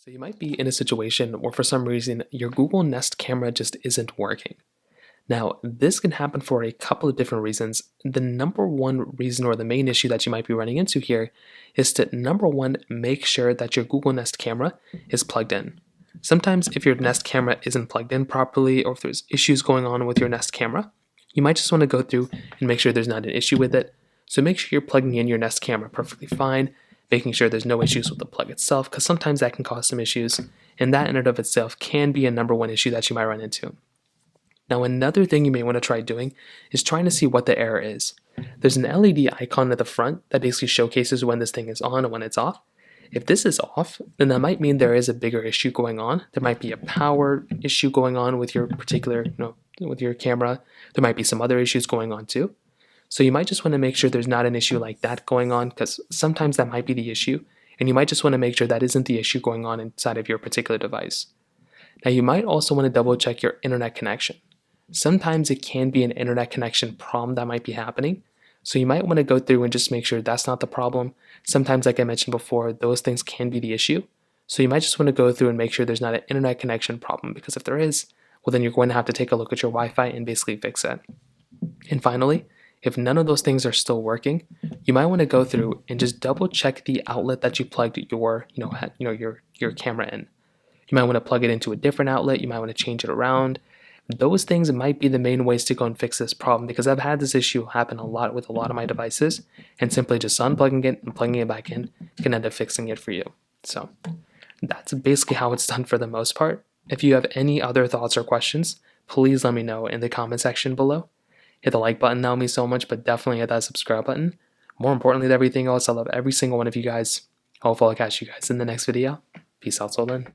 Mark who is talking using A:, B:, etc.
A: So you might be in a situation where for some reason your Google Nest camera just isn't working. Now, this can happen for a couple of different reasons. The number one reason or the main issue that you might be running into here is to number one, make sure that your Google Nest camera is plugged in. Sometimes if your Nest camera isn't plugged in properly or if there's issues going on with your Nest camera, you might just want to go through and make sure there's not an issue with it. So make sure you're plugging in your Nest camera perfectly fine, making sure there's no issues with the plug itself, because sometimes that can cause some issues, and that in and of itself can be a number one issue that you might run into. Now, another thing you may want to try doing is trying to see what the error is. There's an LED icon at the front that basically showcases when this thing is on and when it's off. If this is off, then that might mean there is a bigger issue going on. There might be a power issue going on with your particular, with your camera. There might be some other issues going on too. So you might just want to make sure there's not an issue like that going on, because sometimes that might be the issue, and you might just want to make sure that isn't the issue going on inside of your particular device. Now, you might also want to double check your internet connection. Sometimes it can be an internet connection problem that might be happening, so you might want to go through and just make sure that's not the problem. Sometimes, like I mentioned before, those things can be the issue, so you might just want to go through and make sure there's not an internet connection problem, because if there is, well, then you're going to have to take a look at your Wi-Fi and basically fix it. And finally, if none of those things are still working, you might want to go through and just double check the outlet that you plugged your camera in. You might want to plug it into a different outlet. You might want to change it around. Those things might be the main ways to go and fix this problem, because I've had this issue happen a lot with a lot of my devices, and simply just unplugging it and plugging it back in can end up fixing it for you. So that's basically how it's done for the most part. If you have any other thoughts or questions, please let me know in the comment section below. Hit the like button, that would mean so much, but definitely hit that subscribe button. More importantly than everything else, I love every single one of you guys. Hopefully I'll catch you guys in the next video. Peace out till then.